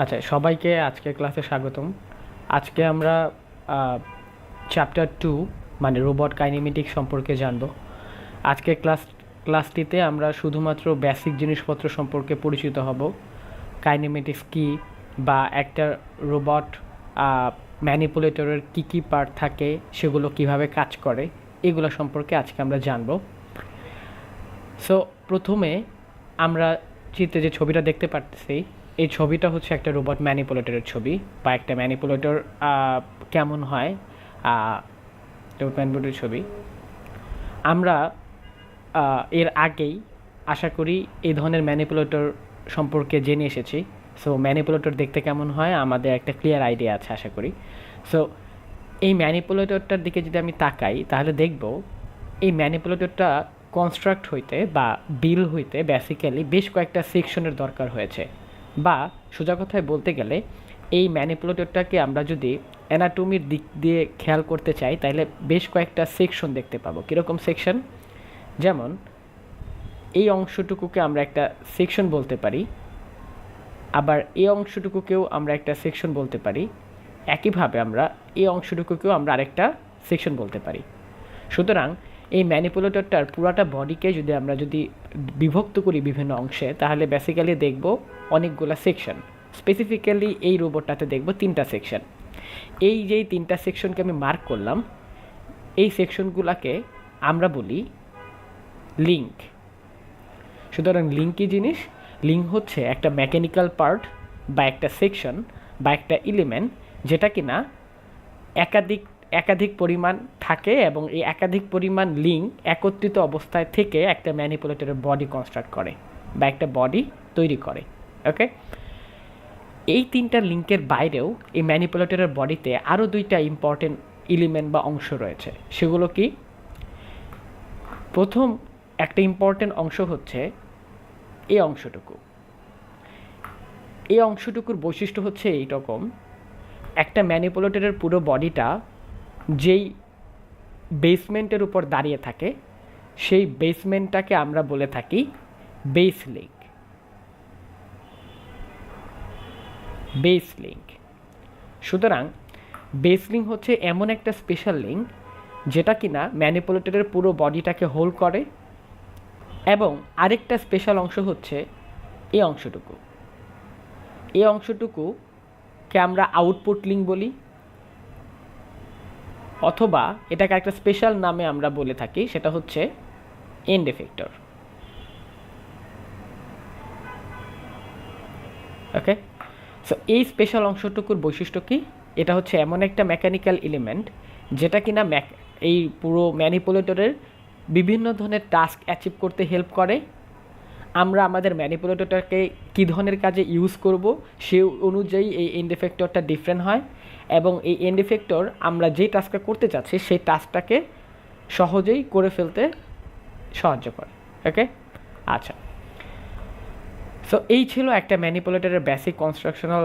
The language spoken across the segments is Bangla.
আচ্ছা, সবাইকে আজকের ক্লাসে স্বাগতম। আজকে আমরা চ্যাপ্টার 2 মানে রোবট কাইনেমেটিক্স সম্পর্কে জানব। আজকের ক্লাসটিতে আমরা শুধুমাত্র বেসিক জিনিসপত্র সম্পর্কে পরিচিত হব। কাইনেমেটিক্স কী, বা একটা রোবট ম্যানিপুলেটরের কী কী পার্ট থাকে, সেগুলো কিভাবে কাজ করে, এগুলো সম্পর্কে আজকে আমরা জানব। সো প্রথমে আমরা চিত্রে যে ছবিটা দেখতে পারতেছি, এই ছবিটা হচ্ছে একটা রোবট ম্যানিপুলেটরের ছবি, বা একটা ম্যানিপুলেটর কেমন হয়, রোবট ম্যানিপুলেটরের ছবি। আমরা এর আগেই আশা করি এই ধরনের ম্যানিপুলেটর সম্পর্কে জেনে এসেছি। সো ম্যানিপুলেটর দেখতে কেমন হয় আমাদের একটা ক্লিয়ার আইডিয়া আছে আশা করি। সো এই ম্যানিপুলেটরটার দিকে যদি আমি তাকাই, তাহলে দেখব এই ম্যানিপুলেটরটা কনস্ট্রাক্ট হইতে বা বিল হইতে বেসিক্যালি বেশ কয়েকটা সেকশনের দরকার হয়েছে। বা সোজা কথায় বলতে গেলে এই ম্যানিপুলেটরটাকে আমরা যদি অ্যানাটমির দিক দিয়ে খেয়াল করতে চাই, তাহলে বেশ কয়েকটা সেকশন দেখতে পাবো। কীরকম সেকশন? যেমন এই অংশটুকুকে আমরা একটা সেকশন বলতে পারি, আবার এই অংশটুকুকেও আমরা একটা সেকশন বলতে পারি। একইভাবে আমরা এই অংশটুকুকেও আমরা আরেকটা সেকশন বলতে পারি। সুতরাং এই ম্যানিপুলেটরটার পুরাটা বডিকে যদি বিভক্ত করি বিভিন্ন অংশে, তাহলে বেসিক্যালি দেখব অনেকগুলো সেকশন। স্পেসিফিক্যালি এই রোবটটাতে দেখব 3টা সেকশন। এই যেই 3টা সেকশনকে আমি মার্ক করলাম, এই সেকশনগুলোকে আমরা বলি লিঙ্ক। সুতরাং লিঙ্ক কী জিনিস? লিঙ্ক হচ্ছে একটা মেকানিক্যাল পার্ট বা একটা সেকশন বা একটা এলিমেন্ট, যেটা কিনা একাধিক একাধিক পরিমাণ থাকে, এবং এই একাধিক পরিমাণ লিঙ্ক একত্রিত অবস্থায় থেকে একটা ম্যানিপুলেটরের বডি কনস্ট্রাক্ট করে বা একটা বডি তৈরি করে। ওকে, এই 3টা লিঙ্কের বাইরেও এই ম্যানিপুলেটরের বডিতে আরও 2টা ইম্পর্টেন্ট এলিমেন্ট বা অংশ রয়েছে। সেগুলো কি? প্রথম একটা ইম্পর্টেন্ট অংশ হচ্ছে এই অংশটুকু। এই অংশটুকুর বৈশিষ্ট্য হচ্ছে এইরকম: একটা ম্যানিপুলেটরের পুরো বডিটা যেই বেসমেন্টের উপর দাঁড়িয়ে থাকে, সেই বেসমেন্টটাকে আমরা বলে থাকি বেস লিঙ্ক। Base link. সুতরাং বেস লিঙ্ক হচ্ছে এমন একটা স্পেশাল লিঙ্ক যেটা কিনা ম্যানিপুলেটরের পুরো বডিটাকে হোল্ড করে। এবং আরেকটা স্পেশাল অংশ হচ্ছে এই অংশটুকু। এই অংশটুকুকে আমরা আউটপুট লিঙ্ক বলি, অথবা এটাকে একটা স্পেশাল নামে আমরা বলে থাকি, সেটা হচ্ছে এন্ড এফেক্টর। ওকে, সো এই স্পেশাল অংশটুকুর বৈশিষ্ট্য কি? এটা হচ্ছে এমন একটা মেকানিক্যাল এলিমেন্ট যেটা কিনা এই পুরো ম্যানিপুলেটরের বিভিন্ন ধরনের টাস্ক অ্যাচিভ করতে হেল্প করে। আমরা আমাদের ম্যানিপুলেটরটাকে কী ধরনের কাজে ইউজ করব, সে অনুযায়ী এই এন্ড এফেক্টরটা ডিফারেন্ট হয়, এবং এই এন্ড এফেক্টর আমরা যেই টাস্কটা করতে চাচ্ছি সেই টাস্কটাকে সহজেই করে ফেলতে সাহায্য করে। ওকে, আচ্ছা। সো এই ছিল একটা ম্যানিপুলেটরের বেসিক কনস্ট্রাকশনাল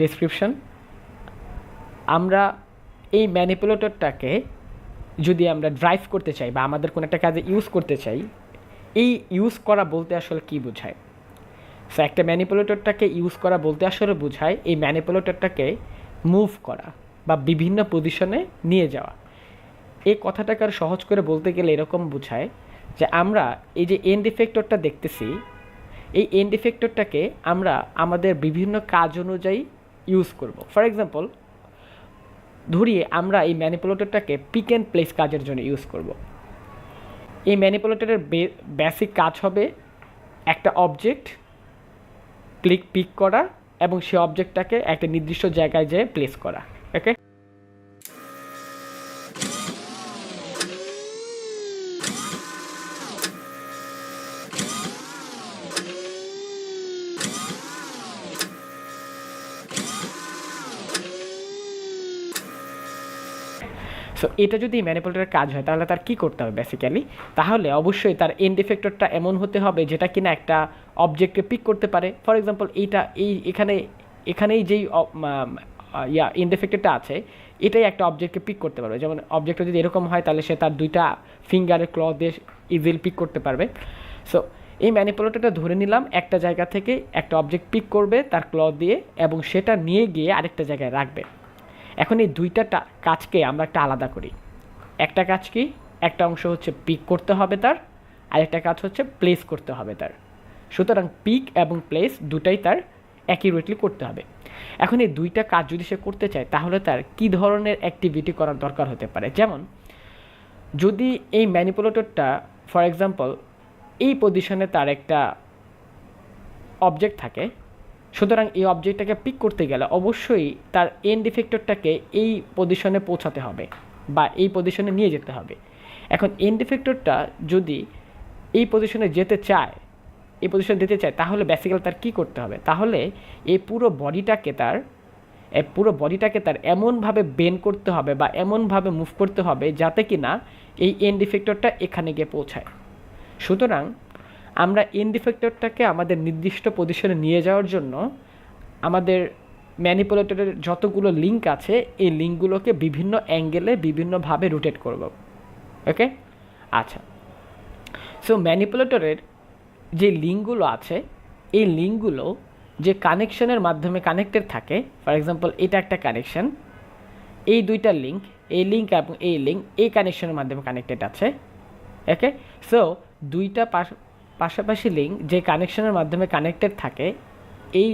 ডেসক্রিপশন। আমরা এই ম্যানিপুলেটরটাকে যদি আমরা ড্রাইভ করতে চাই বা আমাদের কোনো একটা কাজে ইউজ করতে চাই, এই ইউজ করা বলতে আসলে কী বোঝায়? সো একটা ম্যানিপুলেটরটাকে ইউজ করা বলতে আসলে বোঝায় এই ম্যানিপুলেটরটাকে মুভ করা বা বিভিন্ন পজিশনে নিয়ে যাওয়া। এই কথাটাকে আর সহজ করে বলতে গেলে এরকম বোঝায় যে আমরা এই যে এন্ড এফেক্টরটা দেখতেছি, এই এন্ড এফেক্টরটাকে আমরা আমাদের বিভিন্ন কাজ অনুযায়ী ইউজ করব। ফর এক্সাম্পল, ধরি আমরা এই ম্যানিপুলেটরটাকে পিক অ্যান্ড প্লেস কাজের জন্য ইউজ করব। এই ম্যানিপুলেটরের বেসিক কাজ হবে একটা অবজেক্ট পিক করা এবং সেই অবজেক্টটাকে একটা নির্দিষ্ট জায়গায় যেয়ে প্লেস করা। ওকে, সো এটা যদি ম্যানিপুলেটরের কাজ হয়, তাহলে তার কী করতে হবে বেসিক্যালি? তাহলে অবশ্যই তার এন্ড এফেক্টরটা এমন হতে হবে যেটা কিনা একটা অবজেক্টকে পিক করতে পারে। ফর এক্সাম্পল, এখানেই যেই এন্ড এফেক্টরটা আছে, এটাই একটা অবজেক্টকে পিক করতে পারবে। যেমন অবজেক্টটা যদি এরকম হয়, তাহলে সে তার 2টা ফিঙ্গারের ক্ল দিয়ে ইজিলি পিক করতে পারবে। সো এই ম্যানিপুলেটরটা ধরে নিলাম একটা জায়গা থেকে একটা অবজেক্ট পিক করবে তার ক্ল দিয়ে এবং সেটা নিয়ে গিয়ে আরেকটা জায়গায় রাখবে। এখন এই দুইটা কাজকে আমরা একটা আলাদা করি। একটা কাজ কি, একটা অংশ হচ্ছে পিক করতে হবে তার, আরেকটা কাজ হচ্ছে প্লেস করতে হবে তার। সুতরাং পিক এবং প্লেস দুটাই তার অ্যাকিউরেটলি করতে হবে। এখন এই দুইটা কাজ যদি সে করতে চায় তাহলে তার কী ধরনের অ্যাক্টিভিটি করার দরকার হতে পারে। যেমন যদি এই ম্যানিপুলেটরটা ফর এক্সাম্পল এই পজিশনে তার একটা অবজেক্ট থাকে, সুতরাং এই অবজেক্টটাকে পিক করতে গেলে অবশ্যই তার এন্ড ইফেক্টরটাকে এই পজিশনে পৌঁছাতে হবে বা এই পজিশনে নিয়ে যেতে হবে। এখন এন্ড ইফেক্টরটা যদি এই পজিশনে যেতে চায়, এই পজিশনে যেতে চায়, তাহলে বেসিক্যালি তার কী করতে হবে, তাহলে এই পুরো বডিটাকে তার এমনভাবে বেন্ড করতে হবে বা এমনভাবে মুভ করতে হবে যাতে কি না এই এন্ড ইফেক্টরটা এখানে গিয়ে পৌঁছায়। সুতরাং আমরা এন্ড ইফেক্টরটাকে আমাদের নির্দিষ্ট পজিশনে নিয়ে যাওয়ার জন্য আমাদের ম্যানিপুলেটরের যতগুলো লিঙ্ক আছে এই লিঙ্কগুলোকে বিভিন্ন অ্যাঙ্গেলে বিভিন্নভাবে রোটেট করব। ওকে, আচ্ছা। সো ম্যানিপুলেটরের যে লিঙ্কগুলো আছে এই লিঙ্কগুলো যে কানেকশনের মাধ্যমে কানেক্টেড থাকে, ফর এক্সাম্পল এটা একটা কানেকশন, এই দুইটা লিঙ্ক, এই লিঙ্ক এবং এই লিঙ্ক এই কানেকশনের মাধ্যমে কানেক্টেড আছে। ওকে, সো দুইটা পাশাপাশি লিঙ্ক যে কানেকশনের মাধ্যমে কানেক্টেড থাকে এই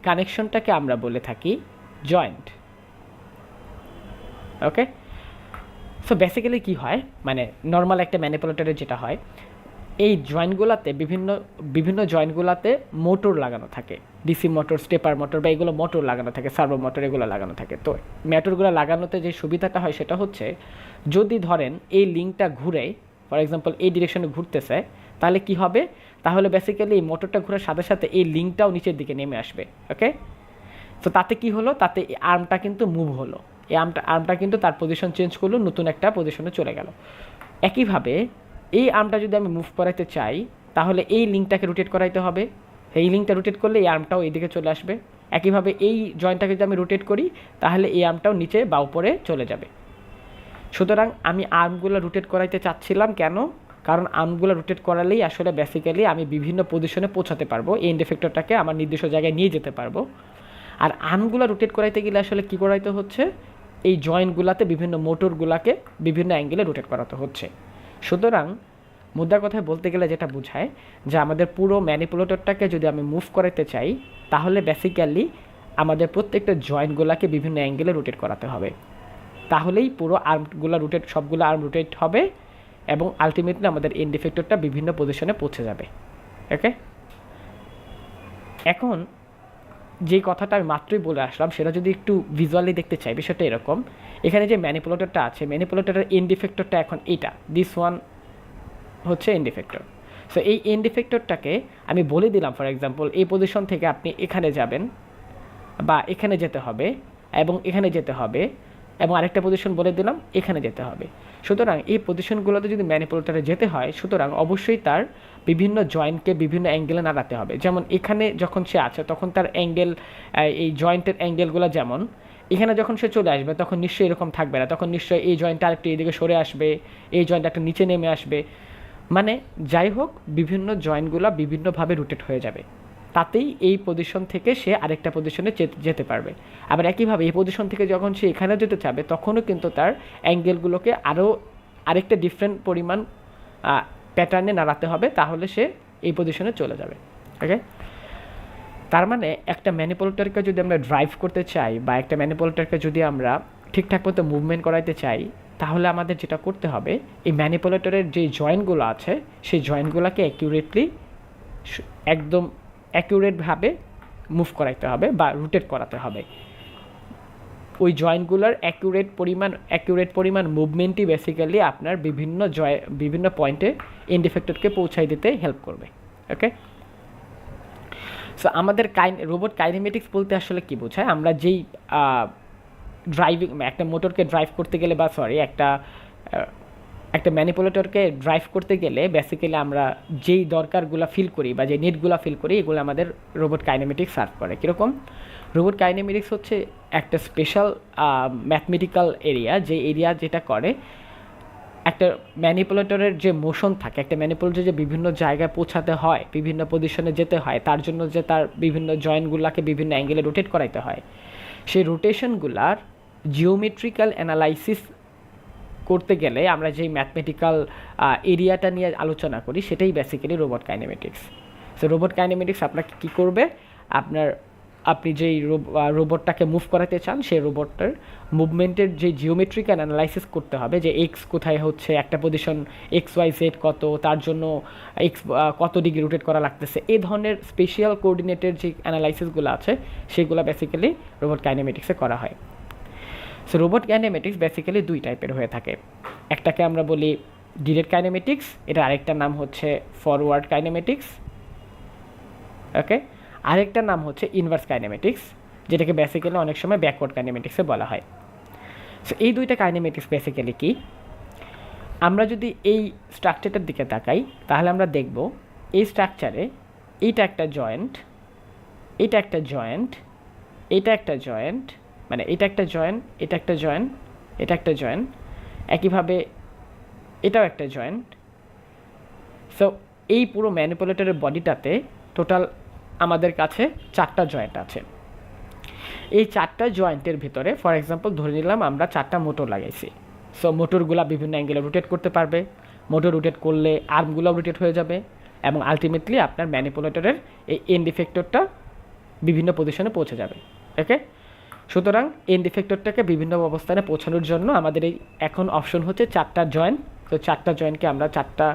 কানেকশনটাকে আমরা বলে থাকি জয়েন্ট। ওকে, সো বেসিক্যালি কী হয়, মানে নর্মাল একটা ম্যানিপুলেটরে যেটা হয়, এই জয়েন্টগুলোতে বিভিন্ন জয়েন্টগুলোতে মোটর লাগানো থাকে, ডিসি মোটর, স্টেপার মোটর বা এগুলো মোটর লাগানো থাকে, সার্ভো মোটর এগুলো লাগানো থাকে। তো মোটরগুলো লাগানোতে যে সুবিধাটা হয় সেটা হচ্ছে যদি ধরেন এই লিঙ্কটা ঘুরে, ফর এক্সাম্পল এই ডিরেকশনে ঘুরতেছে, তাহলে কি হবে, তাহলে বেসিক্যালি এই মোটরটা ঘোরার সাথে সাথে এই লিঙ্কটাও নিচের দিকে নেমে আসবে। ওকে, তো তাতে কি হলো, তাতে আর্মটা কিন্তু মুভ হলো, এই আর্মটা কিন্তু তার পজিশন চেঞ্জ করলো, নতুন একটা পজিশনে চলে গেল। একইভাবে এই আর্মটা যদি আমি মুভ করাইতে চাই তাহলে এই লিঙ্কটাকে রোটেট করাইতে হবে, এই লিঙ্কটা রোটেট করলে এই আর্মটাও এইদিকে চলে আসবে। একইভাবে এই জয়েন্টটাকে যদি আমি রোটেট করি তাহলে এই আর্মটাও নিচে বা উপরে চলে যাবে। সুতরাং আমি আর্মগুলো রোটেট করাইতে চাচ্ছিলাম কেন, কারণ আর্মগুলো রোটেট করালেই আসলে বেসিক্যালি আমি বিভিন্ন পজিশনে পৌঁছাতে পারবো, এই এন্ড ইফেক্টরটাকে আমার নির্দিষ্ট জায়গায় নিয়ে যেতে পারবো। আর আর্মগুলো রোটেট করাইতে গেলে আসলে কী করাইতে হচ্ছে, এই জয়েন্টগুলোতে বিভিন্ন মোটরগুলোকে বিভিন্ন অ্যাঙ্গেলে রোটেট করাতে হচ্ছে। সুতরাং মুদ্রার কথায় বলতে গেলে যেটা বোঝায় যে আমাদের পুরো ম্যানিপুলেটরটাকে যদি আমি মুভ করাতে চাই তাহলে বেসিক্যালি আমাদের প্রত্যেকটা জয়েন্টগুলোকে বিভিন্ন অ্যাঙ্গেলে রোটেট করাতে হবে, তাহলেই পুরো আর্মগুলো সবগুলো আর্ম রোটেট হবে এবং আলটিমেটলি আমাদের এন্ড ইফেক্টরটা বিভিন্ন পজিশনে পৌঁছে যাবে। ওকে, এখন যেই কথাটা আমি মাত্রই বলে আসলাম সেটা যদি একটু ভিজুয়ালি দেখতে চাই, বিষয়টা এরকম, এখানে যে ম্যানিপুলেটরটা আছে, ম্যানিপুলেটরের এন্ড ইফেক্টরটা এখন এইটা, দিস ওয়ান হচ্ছে এন্ড ইফেক্টর। সো এই এন্ড ইফেক্টরটাকে আমি বলে দিলাম ফর এক্সাম্পল এই পজিশন থেকে আপনি এখানে যাবেন বা এখানে যেতে হবে এবং এখানে যেতে হবে, এবং আরেকটা পজিশন বলে দিলাম এখানে যেতে হবে। সুতরাং এই পজিশনগুলোতে যদি ম্যানিপুলেটরে যেতে হয় সুতরাং অবশ্যই তার বিভিন্ন জয়েন্টকে বিভিন্ন অ্যাঙ্গেলে নাড়াতে হবে। যেমন এখানে যখন সে আছে তখন তার অ্যাঙ্গেল, এই জয়েন্টের অ্যাঙ্গেলগুলো যেমন এখানে যখন সে চলে আসবে তখন নিশ্চয়ই এরকম থাকবে না, তখন নিশ্চয়ই এই জয়েন্টটা আরেকটু এইদিকে সরে আসবে, এই জয়েন্টটা একটু নিচে নেমে আসবে, মানে যাই হোক বিভিন্ন জয়েন্টগুলো বিভিন্নভাবে রোটেট হয়ে যাবে, তাতেই এই পজিশন থেকে সে আরেকটা পজিশনে যেতে পারবে। আবার একইভাবে এই পজিশন থেকে যখন সে এখানে যেতে চাবে তখনও কিন্তু তার অ্যাঙ্গেলগুলোকে আরেকটা ডিফারেন্ট পরিমাণ প্যাটার্নে নাড়াতে হবে, তাহলে সে এই পজিশনে চলে যাবে। ওকে, তার মানে একটা ম্যানিপুলেটরকে যদি আমরা ড্রাইভ করতে চাই বা একটা ম্যানিপুলেটরকে যদি আমরা ঠিকঠাক মতো মুভমেন্ট করাইতে চাই তাহলে আমাদের যেটা করতে হবে, এই ম্যানিপুলেটরের যে জয়েন্টগুলো আছে সেই জয়েন্টগুলোকে একদম অ্যাকিউরেটভাবে মুভ করাইতে হবে বা রোটেট করাতে হবে। ওই জয়েন্টগুলোর অ্যাকিউরেট পরিমাণ মুভমেন্টই বেসিক্যালি আপনার বিভিন্ন পয়েন্টে এন্ড ইফেক্টরকে পৌঁছাই দিতে হেল্প করবে। ওকে, সো আমাদের রোবট কাইনেমেটিক্স বলতে আসলে কী বোঝায়, আমরা যেই ড্রাইভিং একটা মোটরকে ড্রাইভ করতে গেলে বা একটা ম্যানিপুলেটরকে ড্রাইভ করতে গেলে বেসিক্যালি আমরা যেই দরকারগুলো ফিল করি বা যে নিডগুলো ফিল করি এগুলো আমাদের রোবট কাইনেমেটিক্স সার্ভ করে। কীরকম, রোবট কাইনেমেটিক্স হচ্ছে একটা স্পেশাল ম্যাথমেটিক্যাল এরিয়া, যে এরিয়া যেটা করে একটা ম্যানিপুলেটরের যে মোশন থাকে, একটা ম্যানিপুলেটর যে বিভিন্ন জায়গায় পৌঁছাতে হয়, বিভিন্ন পজিশনে যেতে হয়, তার জন্য যে তার বিভিন্ন জয়েন্টগুলোকে বিভিন্ন অ্যাঙ্গেলে রোটেট করাইতে হয়, সেই রোটেশনগুলার জিওমেট্রিক্যাল অ্যানালাইসিস করতে গেলে আমরা যেই ম্যাথমেটিক্যাল এরিয়াটা নিয়ে আলোচনা করি সেটাই basically robot kinematics. So robot kinematics আপনাকে কী করবে, আপনি যেই রোবটটাকে মুভ করাতে চান সেই রোবটটার মুভমেন্টের যে জিওমেট্রিক্যাল অ্যানালাইসিস করতে হবে, যে এক্স কোথায় হচ্ছে, একটা পজিশন এক্স ওয়াই জেড কত, তার জন্য এক্স কত ডিগ্রি রোটেট করা লাগতেছে, এই ধরনের স্পেশাল কোঅর্ডিনেটের যে অ্যানালাইসিসগুলো আছে সেগুলো বেসিক্যালি রোবট কাইনেমেটিক্সে করা হয়। সো রোবট কাইনেমেটিক্স বেসিক্যালি দুই টাইপের হয়ে থাকে। একটাকে আমরা বলি ডিরেক্ট কাইনেমেটিক্স, এটা আরেকটার নাম হচ্ছে ফরওয়ার্ড কাইনেমেটিক্স। ওকে, আরেকটার নাম হচ্ছে ইনভার্স কাইনেমেটিক্স, যেটাকে বেসিক্যালি অনেক সময় ব্যাকওয়ার্ড কাইনেমেটিক্সে বলা হয়। সো এই দুইটা কাইনেমেটিক্স বেসিক্যালি কি, আমরা যদি এই স্ট্রাকচারটার দিকে তাকাই তাহলে আমরা দেখব এই স্ট্রাকচারে এইটা একটা জয়েন্ট, এটা একটা জয়েন্ট, এটা একটা জয়েন্ট, মানে এটা একটা জয়েন্ট, এটা একটা জয়েন্ট, এটা একটা জয়েন্ট, একইভাবে এটাও একটা জয়েন্ট। সো এই পুরো ম্যানিপুলেটরের বডিটাতে টোটাল আমাদের কাছে 4টা জয়েন্ট আছে। এই 4টা জয়েন্টের ভিতরে ফর এক্সাম্পল ধরে নিলাম আমরা 4টা মোটর লাগাইছি। সো মোটরগুলো বিভিন্ন অ্যাঙ্গেলে রোটেট করতে পারবে, মোটর রোটেট করলে আর্মগুলো রোটেট হয়ে যাবে এবং আলটিমেটলি আপনার ম্যানিপুলেটরের এই এন্ড ইফেক্টরটা বিভিন্ন পজিশনে পৌঁছে যাবে। ওকে, সুতরাং এন্ড ইফেক্টরটাকে বিভিন্ন অবস্থানে পৌঁছানোর জন্য আমাদের এই এখন অপশন হচ্ছে 4টা জয়েন্ট। তো 4টা জয়েন্টকে আমরা 4টা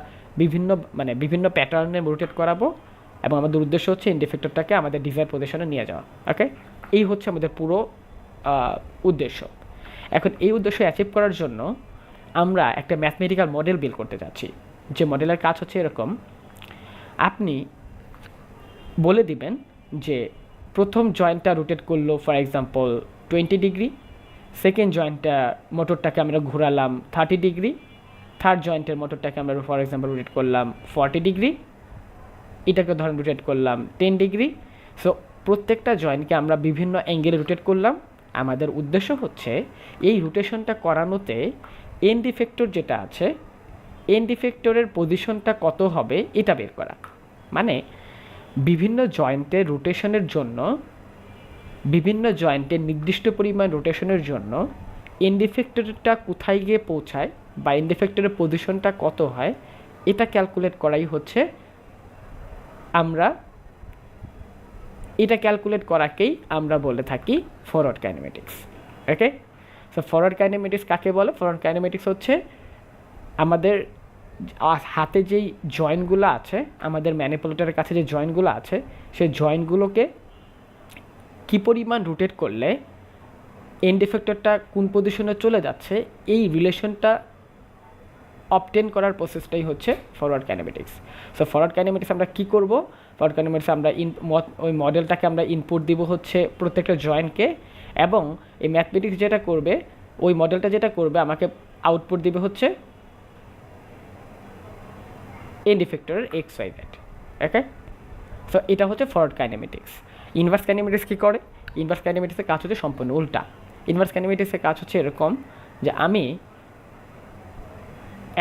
বিভিন্ন প্যাটার্নে রোটেট করাবো এবং আমাদের উদ্দেশ্য হচ্ছে এন্ড ইফেক্টরটাকে আমাদের ডিজায়ার পজিশনে নিয়ে যাওয়া। ওকে, এই হচ্ছে আমাদের পুরো উদ্দেশ্য। এখন এই উদ্দেশ্য অ্যাচিভ করার জন্য আমরা একটা ম্যাথমেটিক্যাল মডেল বিল্ড করতে যাচ্ছি, যে মডেলের কাজ হচ্ছে এরকম, আপনি বলে দিবেন যে প্রথম জয়েন্টটা রোটেট করলো ফর এক্সাম্পল 20 ডিগ্রি, সেকেন্ড জয়েন্টটা মোটরটাকে আমরা ঘোরালাম 30 ডিগ্রি, থার্ড জয়েন্টের মোটরটাকে আমরা ফর এক্সাম্পল রোটেট করলাম 40 ডিগ্রি, এটাকে ধরেন রোটেট করলাম 10 ডিগ্রি। সো প্রত্যেকটা জয়েন্টকে আমরা বিভিন্ন অ্যাঙ্গেলে রোটেট করলাম। আমাদের উদ্দেশ্য হচ্ছে এই রোটেশনটা করানোতে এন্ড ইফেক্টর যেটা আছে, এন্ড ইফেক্টরের পজিশনটা কত হবে এটা বের করা। মানে বিভিন্ন জয়েন্টের রোটেশনের জন্য, বিভিন্ন জয়েন্টের নির্দিষ্ট পরিমাণ রোটেশনের জন্য এন্ড ইফেক্টরটা কোথায় গিয়ে পৌঁছায় বা এন্ড ইফেক্টরের পজিশনটা কত হয়, এটা ক্যালকুলেট করাই হচ্ছে এটা ক্যালকুলেট করাকেই আমরা বলে থাকি ফরওয়ার্ড কাইনেমেটিক্স। ওকে, সো ফরওয়ার্ড কাইনেমেটিক্স কাকে বলে? ফরওয়ার্ড কাইনেমেটিক্স হচ্ছে আমাদের হাতে যেই জয়েন্টগুলো আছে, আমাদের ম্যানিপুলেটরের কাছে যে জয়েন্টগুলো আছে, সেই জয়েন্টগুলোকে কী পরিমাণ রোটেট করলে এন্ড ইফেক্টরটা কোন পজিশনে চলে যাচ্ছে, এই রিলেশনটা অবটেন করার প্রসেসটাই হচ্ছে forward kinematics. So forward kinematics আমরা কী করব? ফরওয়ার্ড কাইনেমেটিক্স আমরা ওই মডেলটাকে আমরা ইনপুট দিব হচ্ছে প্রত্যেকটা জয়েন্টকে, এবং এই ম্যাথমেটিক্স যেটা করবে, ওই মডেলটা যেটা করবে আমাকে আউটপুট দিবে হচ্ছে এন্ড ইফেক্টরের X Y Z. Okay, so এটা হচ্ছে ফরওয়ার্ড কাইনেমেটিক্স। ইনভার্স কাইনেমেটিক্স কী করে? ইনভার্স কাইনেমেটিক্সের কাজ হচ্ছে সম্পূর্ণ উল্টা। ইনভার্স কাইনেমেটিক্সের কাজ হচ্ছে এরকম, যে আমি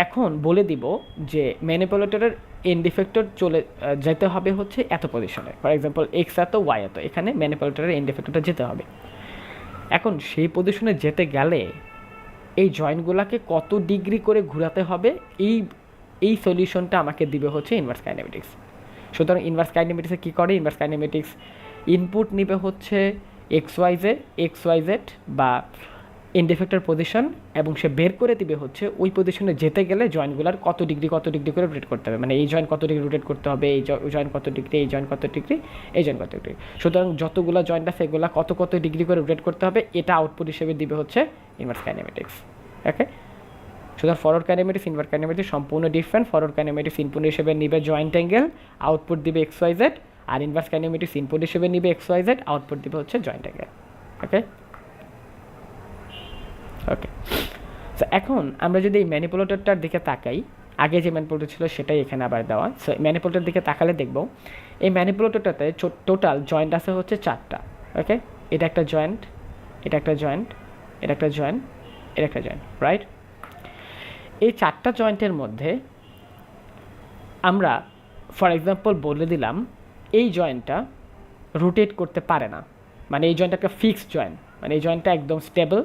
এখন বলে দিব যে ম্যানিপুলেটরের এন্ড ইফেক্টর চলে যেতে হবে হচ্ছে এত পজিশনে, ফর এক্সাম্পল এক্স এত ওয়াই এত, এখানে ম্যানিপুলেটরের এন্ড ইফেক্টরটা যেতে হবে। এখন সেই পজিশনে যেতে গেলে এই জয়েন্টগুলোকে কত ডিগ্রি করে ঘোরাতে হবে, এই সলিউশনটা আমাকে দিবে হচ্ছে ইনভার্স কাইনেমেটিক্স। সুতরাং ইনভার্স কাইনেমেটিক্সে কী করে? ইনভার্স কাইনেমেটিক্স ইনপুট নিবে হচ্ছে এক্স ওয়াই জেড বা এন্ড ইফেক্টর পজিশন, এবং সে বের করে দিবে হচ্ছে ওই পজিশনে যেতে গেলে জয়েন্টগুলোর কত ডিগ্রি করে রোটেট করতে হবে, মানে এই জয়েন্ট কত ডিগ্রি রোটেট করতে হবে, এই জয়েন্ট কত ডিগ্রি, এই জয়েন্ট কত ডিগ্রি, এই জয়েন্ট কত ডিগ্রি। সুতরাং যতগুলো জয়েন্ট আছে সেগুলো কত ডিগ্রি করে রোটেট করতে হবে, এটা আউটপুট হিসেবে দিবে হচ্ছে ইনভার্স কাইনেমেটিক্স। ওকে, সুতরাং ফরওয়ার্ড কাইনেমেটিক্স ইনভার্স কাইনেমেটিক্স সম্পূর্ণ ডিফারেন্ট। ফরওয়ার্ড কাইনেমেটিক্স ইনপুট হিসেবে নিবে জয়েন্ট অ্যাঙ্গেল, আউটপুট দিবে এক্স ওয়াই জেড, আর ইনভার্স কাইনেমেটিক্স ইনপুট হিসেবে নিবে এক্স ওয়াই জেড, আউটপুট দিবে হচ্ছে joint angle. Okay okay, so এখন আমরা যদি এই ম্যানিপুলেটরটার দিকে তাকাই, আগে যে ম্যানিপুলেটর ছিল সেটাই এখানে আবার দেওয়া। সো ম্যানিপুলেটর দিকে তাকালে দেখব এই ম্যানিপুলেটরটাতে টোটাল জয়েন্ট আছে হচ্ছে 4টা। ওকে, এটা একটা জয়েন্ট, এটা একটা জয়েন্ট, এটা একটা জয়েন্ট, এটা একটা জয়েন্ট, রাইট? এই 4টা জয়েন্টের মধ্যে আমরা ফর এক্সাম্পল বলে দিলাম এই জয়েন্টটা রোটেট করতে পারে না, মানে এই জয়েন্টটা একটা ফিক্সড জয়েন্ট, মানে এই জয়েন্টটা একদম স্টেবল,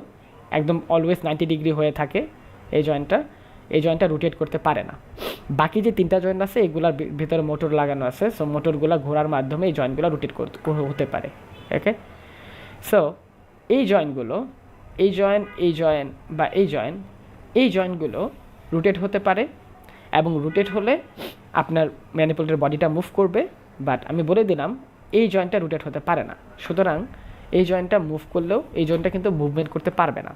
একদম অলওয়েজ 90 ডিগ্রি হয়ে থাকে। এই জয়েন্টটা রোটেট করতে পারে না। বাকি যে 3টা জয়েন্ট আছে এগুলোর ভিতরে মোটর লাগানো আছে, সো মোটরগুলো ঘোরার মাধ্যমে এই জয়েন্টগুলো রোটেট হতে পারে। ওকে, সো এই জয়েন্টগুলো, এই জয়েন্ট বা এই জয়েন্টগুলো রোটেট হতে পারে, এবং রোটেট হলে আপনার ম্যানিপুলেটর বডিটা মুভ করবে। বাট আমি বলে দিলাম এই জয়েন্টটা রোটেট হতে পারে না, সুতরাং এই জয়েন্টটা মুভ করলেও এই জয়েন্টটা কিন্তু মুভমেন্ট করতে পারবে না।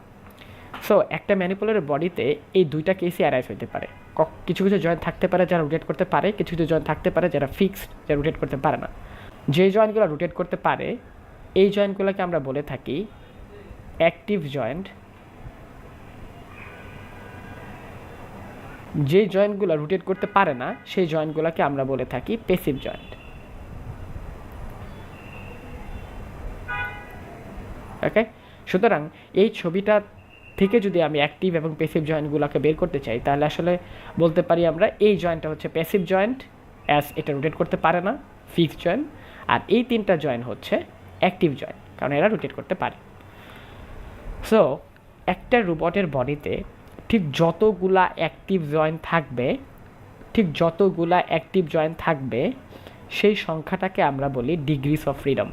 সো একটা ম্যানিপুলেটর বডিতে এই 2টা কেসই অ্যারাইজ হতে পারে। কিছু কিছু জয়েন্ট থাকতে পারে যারা রোটেট করতে পারে, কিছু কিছু জয়েন্ট থাকতে পারে যারা ফিক্সড, যারা রোটেট করতে পারে না। যে জয়েন্টগুলো রোটেট করতে পারে এই জয়েন্টগুলোকে আমরা বলে থাকি অ্যাক্টিভ জয়েন্ট। যে জয়েন্টগুলো রোটেট করতে পারে না সেই জয়েন্টগুলোকে আমরা বলে থাকি প্যাসিভ জয়েন্ট। ওকে, সুতরাং এই ছবিটা থেকে যদি আমি অ্যাক্টিভ এবং প্যাসিভ জয়েন্টগুলোকে বের করতে চাই তাহলে আসলে বলতে পারি আমরা এই জয়েন্টটা হচ্ছে প্যাসিভ জয়েন্ট, অ্যাজ এটা রোটেট করতে পারে না, ফিক্সড জয়েন্ট। আর এই 3টা জয়েন্ট হচ্ছে অ্যাক্টিভ জয়েন্ট, কারণ এরা রোটেট করতে পারে। সো একটা রোবটের বডিতে ঠিক যতগুলা অ্যাক্টিভ জয়েন্ট থাকবে সেই সংখ্যাটাকে আমরা বলি degrees of freedom.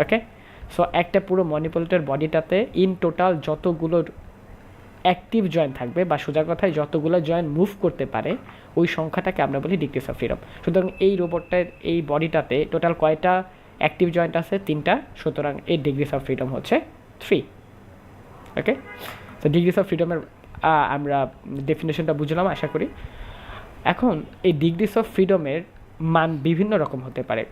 Okay, so একটা পুরো ম্যানিপুলেটর বডিটাতে ইন টোটাল যতগুলো অ্যাক্টিভ জয়েন্ট থাকবে, বা সোজা কথায় যতগুলো জয়েন্ট মুভ করতে পারে, ওই সংখ্যাটাকে আমরা বলি ডিগ্রিস অফ ফ্রিডম। সুতরাং এই রোবটটার এই বডিটাতে টোটাল কয়টা অ্যাক্টিভ জয়েন্ট আছে? 3টা, সুতরাং এই ডিগ্রিস অফ ফ্রিডম হচ্ছে 3। ওকে, তো ডিগ্রিস অফ ফ্রিডমের আমরা ডেফিনেশনটা বুঝলাম আশা করি। এখন এই ডিগ্রিস অফ ফ্রিডমের মান বিভিন্ন রকম হতে পারে।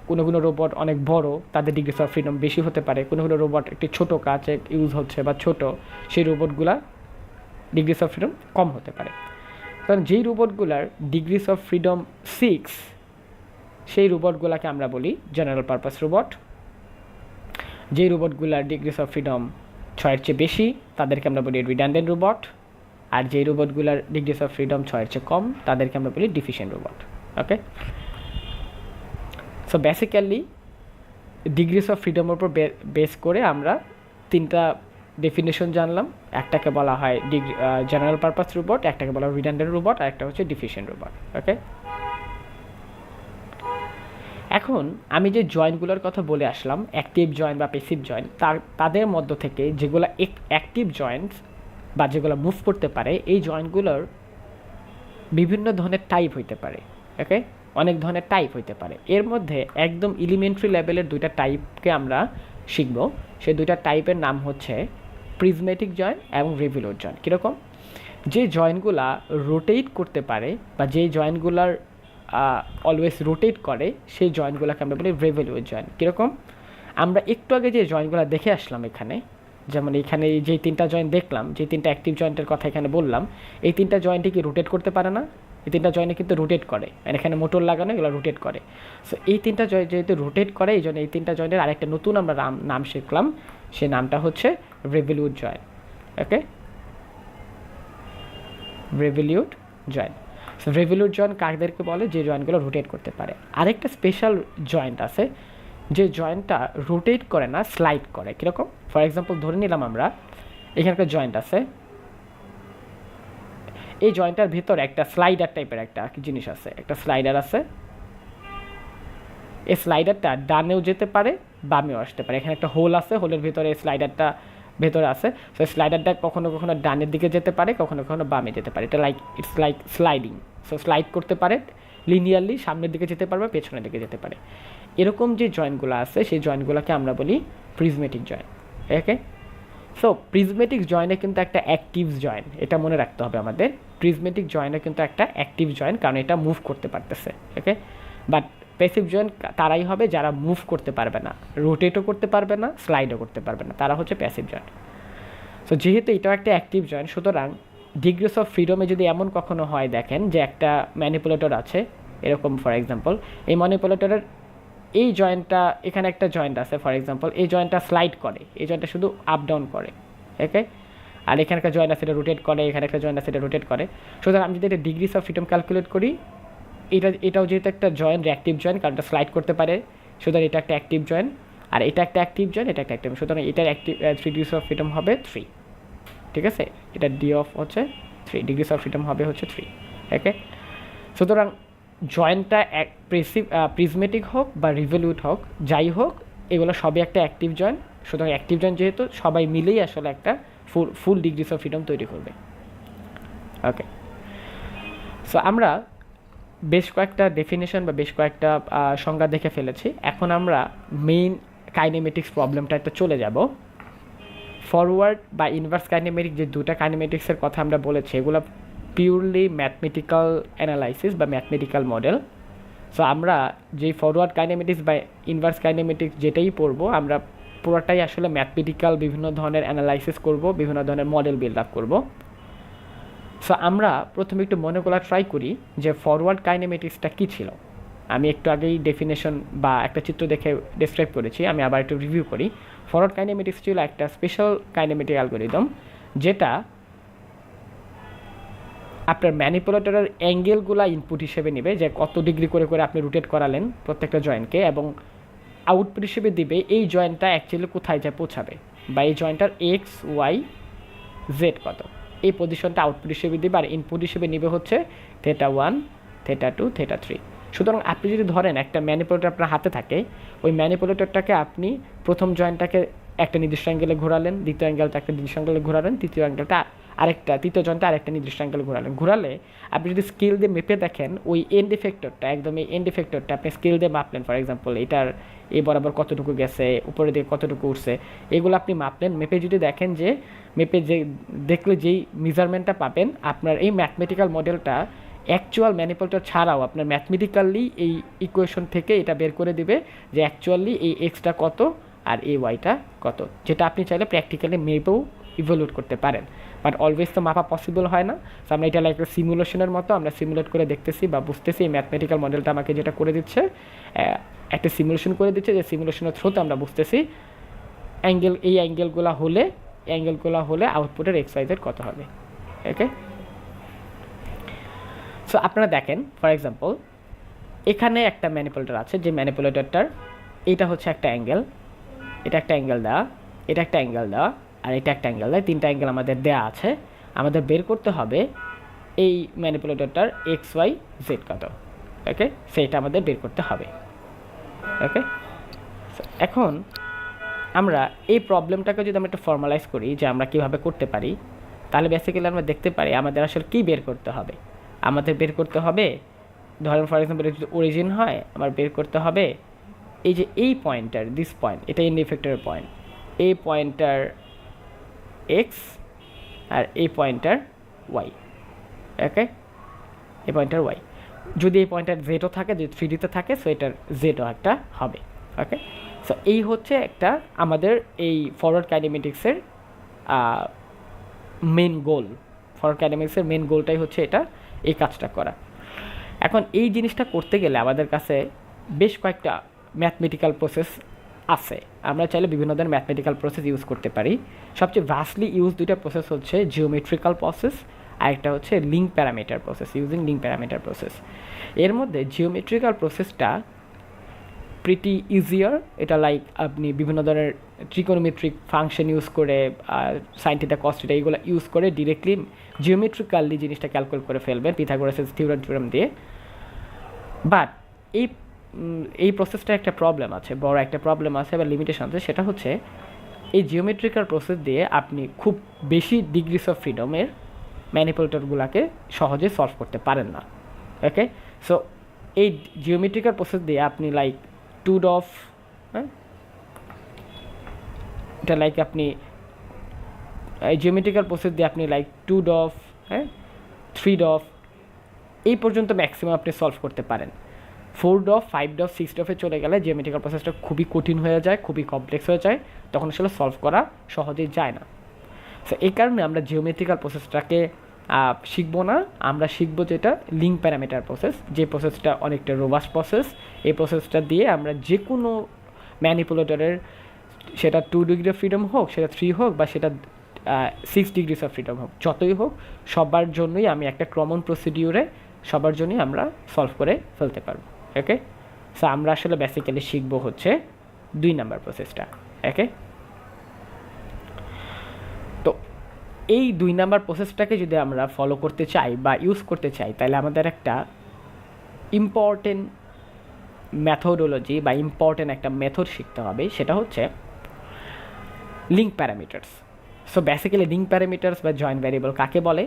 কোনো রোবট অনেক বড়, তাদের ডিগ্রিস অফ ফ্রিডম বেশি হতে পারে। কোনো রোবট একটি ছোটো কাজে ইউজ হচ্ছে বা ছোট, সেই রোবটগুলা ডিগ্রিস অফ ফ্রিডম কম হতে পারে। কারণ যেই রোবটগুলার ডিগ্রিস অফ ফ্রিডম 6, সেই রোবটগুলাকে আমরা বলি জেনারেল পারপাস রোবট। যেই রোবটগুলার ডিগ্রিস অফ ফ্রিডম 6-এর চেয়ে বেশি তাদেরকে আমরা বলি রিডান্ডেন্ট রোবট। আর যেই রোবটগুলার ডিগ্রিস অফ ফ্রিডম 6-এর চেয়ে কম তাদেরকে আমরা বলি deficient robot. Okay, so basically degrees of ফ্রিডমের উপর বেস করে আমরা 3টা ডেফিনেশন জানলাম। একটাকে বলা হয় জেনারেল পারপাস রোবট, একটাকে বলা হয় রিডান্ডেন্ট রোবট, আর একটা হচ্ছে ডিফিশিয়েন্ট রোবট। ওকে, এখন আমি যে জয়েন্টগুলোর কথা বলে আসলাম, অ্যাক্টিভ জয়েন্ট বা প্যাসিভ জয়েন্ট, তাদের মধ্য থেকে যেগুলো অ্যাক্টিভ জয়েন্টস বা যেগুলো মুভ করতে পারে, এই জয়েন্টগুলোর বিভিন্ন ধরনের টাইপ হইতে পারে। ওকে, অনেক ধরনের টাইপ হইতে পারে। এর মধ্যে একদম এলিমেন্টারি লেভেলের 2টা টাইপকে আমরা শিখব। সেই 2টা টাইপের নাম হচ্ছে প্রিজমেটিক জয়েন্ট এবং রেভলিউট জয়েন্ট। কীরকম? যে জয়েন্টগুলা রোটেট করতে পারে বা যে জয়েন্টগুলার অলওয়েজ রোটেট করে সেই জয়েন্টগুলোকে আমরা বলি রেভলিউট জয়েন্ট। কীরকম? আমরা একটু আগে যে জয়েন্টগুলো দেখে আসলাম এখানে, যেমন এখানে যে 3টা জয়েন্ট দেখলাম, যে 3টা অ্যাক্টিভ জয়েন্টের কথা এখানে বললাম, এই 3টা জয়েন্টে কি রোটেট করতে পারে না? এই 3টা জয়েন্টে কিন্তু রোটেট করে, আর এখানে মোটর লাগানো, এগুলো রোটেট করে। সো এই 3টা জয়েন্ট যেহেতু রোটেট করে, এই জন্য এই 3টা জয়েন্টের আরেকটা নতুন আমরা নাম শিখলাম, সেই নামটা হচ্ছে রেভলিউট জয়েন্ট। ওকে, রেভলিউট জয়েন্ট। সো রেভলিউট জয়েন্ট কাদেরকে বলে? যে জয়েন্টগুলো রোটেট করতে পারে। আরেকটা স্পেশাল জয়েন্ট আছে যে জয়েন্টটা রোটেট করে না, স্লাইড করে। কীরকম? ফর এক্সাম্পল ধরে নিলাম আমরা এখানে একটা জয়েন্ট আছে, এই জয়েন্টটার ভিতরে একটা স্লাইডার টাইপের একটা জিনিস আছে, একটা স্লাইডার আছে। এই স্লাইডারটা ডানেও যেতে পারে, বামেও আসতে পারে। এখানে একটা হোল আছে, হোলের ভিতরে স্লাইডারটা ভেতরে আছে। সো স্লাইডারটা কখনো কখনো ডানের দিকে যেতে পারে, কখনো কখনো বামে যেতে পারে। এটা it's like sliding. So slide করতে পারে লিনিয়ারলি, সামনের দিকে যেতে পারবে, পেছনের দিকে যেতে পারে। এরকম যে জয়েন্টগুলো আছে সেই জয়েন্টগুলোকে আমরা বলি প্রিজমেটিক জয়েন্ট। ওকে, সো প্রিজমেটিক জয়েন্টে কিন্তু একটা অ্যাক্টিভ জয়েন্ট, এটা মনে রাখতে হবে আমাদের। প্রিজমেটিক জয়েন্টে কিন্তু একটা অ্যাক্টিভ জয়েন্ট, কারণ এটা মুভ করতে পারতেছে। ওকে, বাট প্যাসিভ জয়েন্ট তারাই হবে যারা মুভ করতে পারবে না, রোটেটও করতে পারবে না, স্লাইডও করতে পারবে না, তারা হচ্ছে প্যাসিভ জয়েন্ট। সো যেহেতু এটাও একটা অ্যাক্টিভ জয়েন্ট, সুতরাং ডিগ্রিস অফ ফ্রিডমে যদি এমন কখনো হয়, দেখেন যে একটা ম্যানিপুলেটর আছে এরকম, ফর এক্সাম্পল এই ম্যানিপুলেটরের এই জয়েন্টটা, এখানে একটা জয়েন্ট আছে ফর এক্সাম্পল, এই জয়েন্টটা স্লাইড করে, এই জয়েন্টটা শুধু আপ ডাউন করে। ওকে, আর এখানে একটা জয়েন্ট আছে এটা রোটেট করে, এখানে একটা জয়েন্ট আছে এটা রোটেট করে। সুতরাং আমি যদি এটা ডিগ্রিস অফ ফ্রিডম ক্যালকুলেট করি, এটাও যেহেতু একটা জয়েন্ট, রিঅ্যাক্টিভ জয়েন্ট, কারণ এটা স্লাইড করতে পারে, সুতরাং এটা একটা অ্যাক্টিভ জয়েন্ট, আর এটা একটা অ্যাক্টিভ জয়েন্ট, এটা একটা অ্যাক্টিভ, সুতরাং এটার অ্যাক্টিভ 3 ডিগ্রিস অফ ফ্রিডম হবে 3। ঠিক আছে, এটা ডি অফ হচ্ছে 3, ডিগ্রিস অফ ফ্রিডম হবে হচ্ছে 3। ওকে, সুতরাং জয়েন্টটা প্রিজমেটিক হোক বা রিভলিউট হোক, যাই হোক, এগুলো সবই একটা অ্যাক্টিভ জয়েন্ট। সুতরাং অ্যাক্টিভ জয়েন্ট যেহেতু, সবাই মিলেই আসলে একটা ফুল ডিগ্রিস অফ ফ্রিডম তৈরি করবে। ওকে, সো আমরা বেশ কয়েকটা ডেফিনেশন বা বেশ কয়েকটা সংজ্ঞা দেখে ফেলেছি। এখন আমরা মেইন কাইনেমেটিক্স প্রবলেমটাতে চলে যাব। ফরওয়ার্ড বা ইনভার্স কাইনেমেটিক যে দুটা কাইনেমেটিক্সের কথা আমরা বলেছি, এগুলো পিওরলি ম্যাথমেটিক্যাল অ্যানালাইসিস বা ম্যাথমেটিক্যাল মডেল। সো আমরা যেই ফরওয়ার্ড কাইনেমেটিক্স বা ইনভার্স কাইনেমেটিক্স যেটাই পড়বো, আমরা পুরোটাই আসলে ম্যাথমেটিক্যাল বিভিন্ন ধরনের অ্যানালাইসিস করব, বিভিন্ন ধরনের মডেল বিল্ড আপ করবো। সো আমরা প্রথমে একটু মনে করা ট্রাই করি যে ফরওয়ার্ড কাইনেমেটিক্সটা কী ছিল। আমি একটু আগেই ডেফিনেশন বা একটা চিত্র দেখে ডেসক্রাইব করেছি, আমি আবার একটু রিভিউ করি। ফরওয়ার্ড কাইনেমেটিক্স ছিল একটা স্পেশাল কাইনেমেটিক অ্যালগোরিদম, যেটা আপনার ম্যানিপুলেটরের অ্যাঙ্গেলগুলো ইনপুট হিসেবে নেবে, যে কত ডিগ্রি করে করে আপনি রোটেট করালেন প্রত্যেকটা জয়েন্টকে, এবং আউটপুট হিসেবে দিবে এই জয়েন্টটা অ্যাকচুয়ালি কোথায় যায় পৌঁছাবে, বা এই জয়েন্টটার এক্স ওয়াই জেড কত, এই পজিশনটা আউটপুট হিসেবে দিবে, আর ইনপুট হিসেবে নেবে হচ্ছে θ1, θ2, θ3। সুতরাং আপনি যদি ধরেন একটা ম্যানিপুলেটর আপনার হাতে থাকে, ওই ম্যানিপুলেটরটাকে আপনি প্রথম জয়েন্টটাকে একটা নির্দিষ্ট অ্যাঙ্গেলে ঘোরালেন, দ্বিতীয় অ্যাঙ্গেলটা একটা নির্দিষ্ট অ্যাঙ্গেলে ঘোরালেন, তৃতীয় জয়েন্টটা আরেকটা নির্দিষ্ট অ্যাঙ্গেলে ঘোরালে আপনি যদি স্কেল দিয়ে মেপে দেখেন, ওই এন্ড ইফেক্টরটা, একদম এই এন্ড ইফেক্টরটা আপনি স্কেল দিয়ে মাপলেন, ফর এক্সাম্পল এটার এই বরাবর কতটুকু গেছে, উপরের দিকে কতটুকু উঠছে, এগুলো আপনি মাপলেন, মেপে যদি দেখেন যে দেখলে যেই মেজারমেন্টটা পাবেন, আপনার এই ম্যাথমেটিক্যাল মডেলটা অ্যাকচুয়াল ম্যানিপুলেটর ছাড়াও আপনার ম্যাথমেটিক্যালি এই ইকুয়েশন থেকে এটা বের করে দিবে যে অ্যাকচুয়ালি এই এক্সটা কত আর এই ওয়াইটা কত, যেটা আপনি চাইলে প্র্যাকটিক্যালি মেপেও ইভ্যালুয়েট করতে পারেন। বাট অলওয়েজ তো মাপা পসিবল হয় না। সো আমরা এটা লাইক সিমুলেশনের মতো আমরা সিমুলেট করে দেখতেছি বা বুঝতেছি এই ম্যাথমেটিক্যাল মডেলটা আমাকে যেটা করে দিচ্ছে, একটা সিমুলেশন করে দিচ্ছে, যে সিমুলেশনের থ্রুতে আমরা বুঝতেছি এই অ্যাঙ্গেলগুলো হলে আউটপুটের এক্স ওয়াই জেড কত হবে। ওকে, সো আপনারা দেখেন ফর এক্সাম্পল এখানে একটা ম্যানিপুলেটর আছে, যে ম্যানিপুলেটরটার এটা হচ্ছে একটা অ্যাঙ্গেল, এটা একটা অ্যাঙ্গেল দেওয়া, এটা একটা অ্যাঙ্গেল দেওয়া, আর এটা একটা অ্যাঙ্গেল দেয়, তিনটা অ্যাঙ্গেল আমাদের দেওয়া আছে। আমাদের বের করতে হবে এই ম্যানিপুলেটরটার এক্স ওয়াই জেড কত। ওকে, সেইটা আমাদের বের করতে হবে। ওকে, এখন আমরা এই প্রবলেমটাকে যদি আমরা একটু ফর্মালাইজ করি যে আমরা কীভাবে করতে পারি, তাহলে বেসিক্যালি আমরা দেখতে পারি আমাদের আসলে কী বের করতে হবে। আমাদের বের করতে হবে, ধরেন ফর এক্সাম্পল যদি অরিজিন হয়, আমার বের করতে হবে এই যে এই পয়েন্টার, দিস পয়েন্ট, এটা এন্ড ইফেক্টরের পয়েন্ট, এই পয়েন্টার এক্স আর এই পয়েন্টার ওয়াই। ওকে, এই পয়েন্টার ওয়াই, যদি এই পয়েন্টার জেডও থাকে, যদি 3Dতে থাকে, সো এটার জেডও একটা হবে। ওকে, সো এই হচ্ছে একটা আমাদের এই ফরওয়ার্ড কাইনেমেটিক্সের মেন গোল। ফরওয়ার্ড কাইনেমেটিক্সের মেন গোলটাই হচ্ছে এটা, এই কাজটা করা। এখন এই জিনিসটা করতে গেলে আমাদের কাছে বেশ কয়েকটা ম্যাথমেটিক্যাল প্রসেস আছে। আমরা চাইলে বিভিন্ন ধরনের ম্যাথমেটিক্যাল প্রসেস ইউজ করতে পারি। সবচেয়ে ভাস্টলি ইউজ দুইটা প্রসেস হচ্ছে জিওমেট্রিক্যাল প্রসেস, আর একটা হচ্ছে link parameter process, using link parameter process. এর মধ্যে জিওমেট্রিক্যাল প্রসেসটা প্রিটি ইজিয়ার। এটা লাইক আপনি বিভিন্ন ধরনের ট্রিকোনোমেট্রিক ফাংশন ইউজ করে, সাইন থিটা কস থিটা এইগুলো ইউজ করে ডিরেক্টলি জিওমেট্রিক্যালি জিনিসটা ক্যালকুলেট করে ফেলবেন পিথাগোরাসের থিওরেম দিয়ে। বাট এই প্রসেসটার একটা প্রবলেম আছে, বড় একটা প্রবলেম আছে বা লিমিটেশন আছে, সেটা হচ্ছে এই জিওমেট্রিক্যাল প্রসেস দিয়ে আপনি খুব বেশি ডিগ্রিস অফ ফ্রিডমের ম্যানিপুলেটরগুলোকে সহজে সলভ করতে পারেন না। ওকে, সো এই জিওমেট্রিক্যাল প্রসেস দিয়ে আপনি লাইক এটা লাইক আপনি জিওমেট্রিক্যাল প্রসেস দিয়ে আপনি লাইক 2 3 এই পর্যন্ত ম্যাক্সিমাম আপনি সলভ করতে পারেন। 4 5 6 চলে গেলে জিওমেট্রিক্যাল প্রসেসটা খুবই কঠিন হয়ে যায়, খুবই কমপ্লেক্স হয়ে যায়, তখন আসলে সলভ করা সহজেই যায় না। সো এই কারণে আমরা জিওমেট্রিক্যাল প্রসেসটাকে শিখবো না, আমরা শিখবো যেটা লিঙ্ক প্যারামিটার প্রসেস, যে প্রসেসটা অনেকটা রোবাস্ট প্রসেস। এই প্রসেসটা দিয়ে আমরা যে কোনো ম্যানিপুলেটরের, সেটা 2 ডিগ্রি অফ ফ্রিডম হোক, সেটা 3 হোক, বা সেটা 6 ডিগ্রিস অফ ফ্রিডম হোক, যতই হোক সবার জন্যই আমি একটা কমন প্রসিডিউরে সবার জন্যই আমরা সলভ করে ফেলতে পারবো। ওকে, সো আমরা আসলে বেসিক্যালি শিখবো হচ্ছে 2 নাম্বার প্রসেসটা। ওকে, তো এই 2 নাম্বার প্রসেসটাকে যদি আমরা ফলো করতে চাই বা ইউজ করতে চাই, তাহলে আমাদের একটা ইম্পর্টেন্ট মেথোডোলজি বা ইম্পর্টেন্ট একটা মেথড শিখতে হবে, সেটা হচ্ছে link parameters. So basically link parameters বা জয়েন্ট ভ্যারিয়েবল কাকে বলে?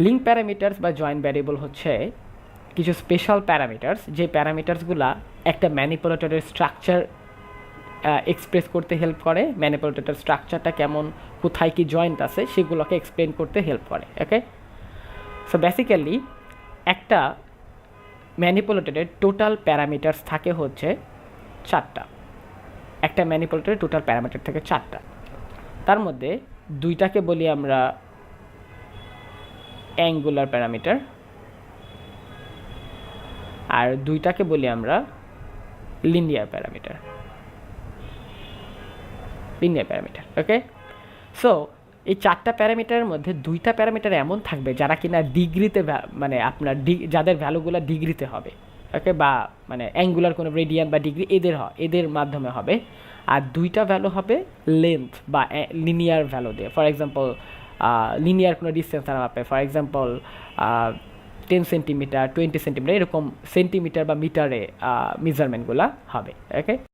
লিঙ্ক প্যারামিটার্স বা জয়েন্ট ভ্যারিয়েবল হচ্ছে কিছু স্পেশাল প্যারামিটার্স, যে প্যারামিটার্সগুলা একটা ম্যানিপুলেটরের স্ট্রাকচার এক্সপ্রেস করতে হেল্প করে, ম্যানিপুলেটরের স্ট্রাকচারটা কেমন, কোথায় কি জয়েন্ট আছে সেগুলোকে এক্সপ্লেন করতে হেল্প করে। ওকে, সো বেসিক্যালি একটা ম্যানিপুলেটরের টোটাল প্যারামিটার্স থাকে হচ্ছে 4টা। একটা ম্যানিপুলেটরের টোটাল প্যারামিটার থাকে 4টা। তার মধ্যে 2টাকে বলি আমরা অ্যাঙ্গুলার প্যারামিটার, আর 2টাকে বলি আমরা লিনিয়ার প্যারামিটার। ওকে, সো এই 4টা প্যারামিটারের মধ্যে 2টা প্যারামিটার এমন থাকবে যারা কিনা ডিগ্রিতে, মানে আপনার যাদের ভ্যালুগুলো ডিগ্রিতে হবে। ওকে, বা মানে অ্যাঙ্গুলার কোনো রেডিয়ান বা ডিগ্রি এদের মাধ্যমে হবে। আর 2টা ভ্যালু হবে লেন্থ বা লিনিয়ার ভ্যালু দিয়ে। ফর এক্সাম্পল লিনিয়ার কোনো ডিস্টেন্স তারা মাপে, ফর এক্সাম্পল 10 সেন্টিমিটার, 20 সেন্টিমিটার, এরকম সেন্টিমিটার বা মিটারে মেজারমেন্টগুলো হবে। ওকে,